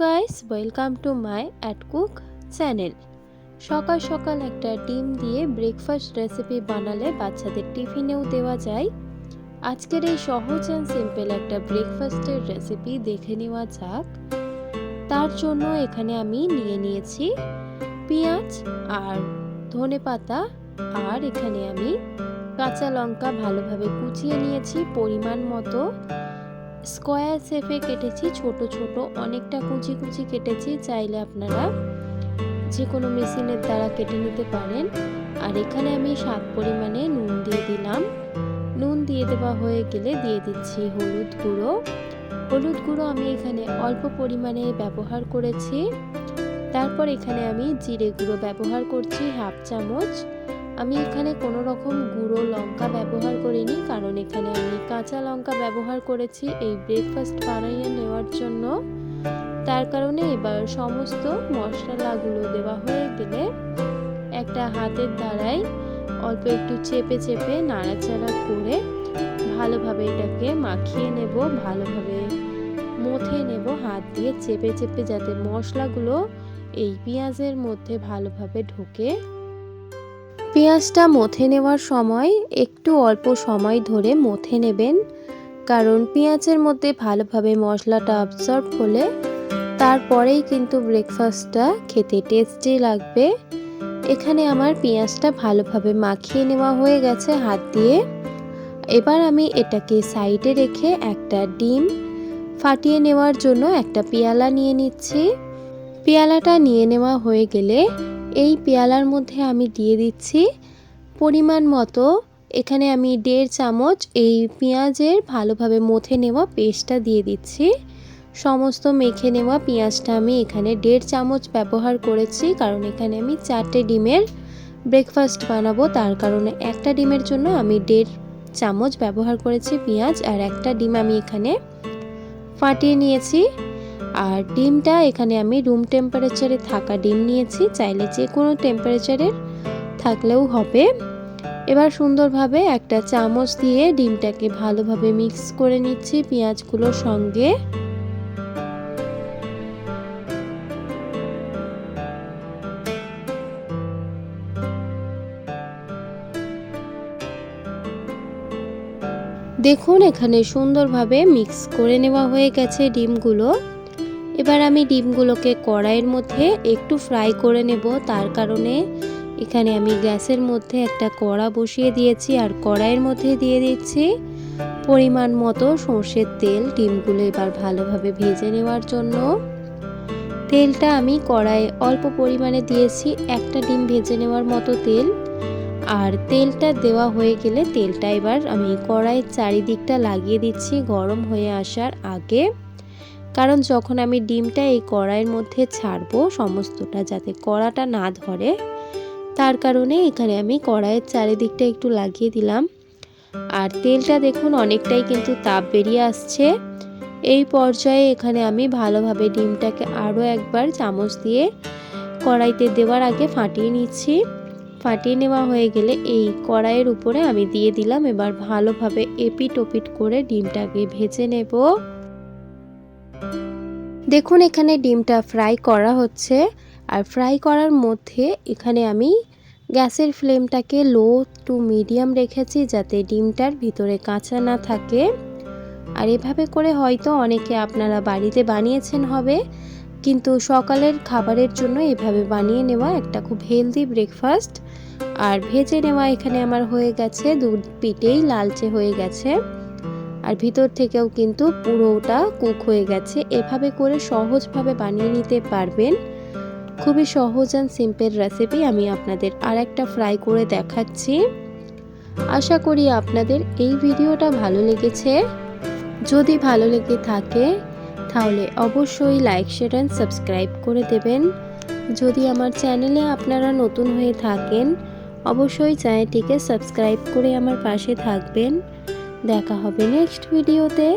Guys, welcome to my at cook channel. সকাল সকাল একটা ডিম দিয়ে ব্রেকফাস্ট রেসিপি বানালে বাচ্চাদের টিফিনেও দেওয়া যায়। আজকের এই সহজ অ্যান্ড সিম্পল একটা ব্রেকফাস্টের রেসিপি দেখে নেওয়া যাক। তার জন্য এখানে আমি নিয়ে নিয়েছি পেঁয়াজ আর ধনেপাতা, আর এখানে আমি কাঁচা লঙ্কা ভালোভাবে কুচিয়ে নিয়েছি পরিমাণ মতো। স্কোয়ার শেপে কেটেছি, ছোট ছোট অনেকটা কুচি কুচি কেটেছি, চাইলে আপনারা যে কোনো মেশিনের দ্বারা কেটে নিতে পারেন। আর এখানে আমি স্বাদ পরিমাণে নুন দিয়ে দিলাম। নুন দিয়ে দেওয়া হয়ে গেলে দিয়ে দিচ্ছি হলুদ গুঁড়ো। হলুদ গুঁড়ো আমি এখানে অল্প পরিমাণে ব্যবহার করেছি। তারপর এখানে আমি জিরে গুঁড়ো ব্যবহার করছি হাফ চামচ। আমি এখানে কোনো রকম গুঁড়ো লঙ্কা ব্যবহার করিনি, কারণ এখানে আমি কাঁচা লঙ্কা ব্যবহার করেছি এই ব্রেকফাস্ট বানিয়ে নেওয়ার জন্য। তার কারণে এবার সমস্ত মশলাগুলো দেওয়া হয়ে গেলে একটা হাতের দ্বারাই অল্প একটু চেপে চেপে নাড়াচাড়া করে ভালোভাবে এটাকে মাখিয়ে নেব, ভালোভাবে মথে নেব হাত দিয়ে চেপে চেপে, যাতে মশলাগুলো এই পেঁয়াজের মধ্যে ভালোভাবে ঢোকে। পেঁয়াজটা মথে নেওয়ার সময় একটু অল্প সময় ধরে মথে নেবেন, কারণ পেঁয়াজের মধ্যে ভালোভাবে মশলাটা অ্যাবসর্ব হলে তারপরেই কিন্তু ব্রেকফাস্টটা খেতে টেস্টি লাগবে। এখানে আমার পেঁয়াজটা ভালোভাবে মাখিয়ে নেওয়া হয়ে গেছে হাত দিয়ে। এবার আমি এটাকে সাইডে রেখে একটা ডিম ফাটিয়ে নেওয়ার জন্য একটা পেয়ালা নিয়ে নিচ্ছি। পেয়ালাটা নিয়ে নেওয়া হয়ে গেলে এই পেয়ালার মধ্যে আমি দিয়ে দিচ্ছি পরিমাণ মতো, এখানে আমি 1.5 চামচ এই পেঁয়াজের ভালোভাবে মথে নেওয়া পেস্টটা দিয়ে দিচ্ছি। সমস্ত মেখে নেওয়া পেঁয়াজটা আমি এখানে 1.5 চামচ ব্যবহার করেছি, কারণ এখানে আমি 4টে ডিমের ব্রেকফাস্ট বানাবো। তার কারণে একটা ডিমের জন্য আমি 1.5 চামচ ব্যবহার করেছি পেঁয়াজ। আর একটা ডিম আমি এখানে ফাটিয়ে নিয়েছি। আর ডিমটা এখানে আমি রুম টেম্পারেচারে থাকা ডিম নিয়েছি, চাইলে যে কোনো টেম্পারেচারের থাকলেও হবে। এবার সুন্দরভাবে একটা চামচ দিয়ে ডিমটাকে ভালোভাবে মিক্স করে নিচ্ছি পেঁয়াজগুলোর সঙ্গে। দেখুন এখানে সুন্দরভাবে মিক্স করে নেওয়া হয়ে গেছে ডিমগুলো। এবার আমি ডিমগুলোকে কড়াইয়ের মধ্যে একটু ফ্রাই করে নেব। তার কারণে এখানে আমি গ্যাসের মধ্যে একটা কড়া বসিয়ে দিয়েছি, আর কড়াইয়ের মধ্যে দিয়ে দিচ্ছি পরিমাণ মতো সর্ষের তেল। ডিমগুলো এবার ভালোভাবে ভেজে নেওয়ার জন্য তেলটা আমি কড়াইয়ে অল্প পরিমাণে দিয়েছি, একটা ডিম ভেজে নেওয়ার মতো তেল। আর তেলটা দেওয়া হয়ে গেলে তেলটা এবার আমি কড়াইয়ের চারিদিকটা লাগিয়ে দিচ্ছি গরম হয়ে আসার আগে, কারণ যখন আমি ডিমটা এই কড়াইয়ের মধ্যে ছাড়বো সমস্তটা যাতে কড়াটা না ধরে, তার কারণে এখানে আমি কড়াইয়ের চারিদিকটা একটু লাগিয়ে দিলাম। আর তেলটা দেখুন অনেকটাই কিন্তু তাপ বেরিয়ে আসছে। এই পর্যায়ে এখানে আমি ভালোভাবে ডিমটাকে আরও একবার চামচ দিয়ে কড়াইতে দেওয়ার আগে ফাটিয়ে নিচ্ছি। ফাটিয়ে নেওয়া হয়ে গেলে এই কড়াইয়ের উপরে আমি দিয়ে দিলাম। এবার ভালোভাবে এপিট ওপিট করে ডিমটাকে ভেজে নেব। দেখুন এখানে ডিমটা ফ্রাই করা হচ্ছে, আর ফ্রাই করার মধ্যে এখানে আমি গ্যাসের ফ্লেমটাকে লো টু মিডিয়াম রেখেছি, যাতে ডিমটার ভিতরে কাঁচা না থাকে। আর এভাবে করে হয়তো অনেকে আপনারা বাড়িতে বানিয়েছেন হবে, কিন্তু সকালের খাবারের জন্য এভাবে বানিয়ে নেওয়া একটা খুব হেলদি ব্রেকফাস্ট। আর ভেজে নেওয়া এখানে আমার হয়ে গেছে, দু পিঠেই লালচে হয়ে গেছে, আর ভিতর থেকেও কিন্তু পুরোটা কুক হয়ে গেছে। এভাবে করে সহজভাবে বানিয়ে নিতে পারবেন। খুবই সহজ অ্যান্ড সিম্পল রেসিপি আমি আপনাদের আর একটা ফ্রাই করে দেখাচ্ছি। আশা করি আপনাদের এই ভিডিওটা ভালো লেগেছে। যদি ভালো লেগে থাকে তাহলে অবশ্যই লাইক শেয়ার অ্যান্ড সাবস্ক্রাইব করে দেবেন। যদি আমার চ্যানেলে আপনারা নতুন হয়ে থাকেন অবশ্যই চ্যানেলটিকে সাবস্ক্রাইব করে আমার পাশে থাকবেন। দেখা হবে নেক্সট ভিডিওতে।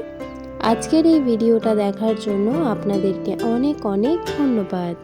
আজকের এই ভিডিওটা দেখার জন্য আপনাদেরকে অনেক অনেক ধন্যবাদ।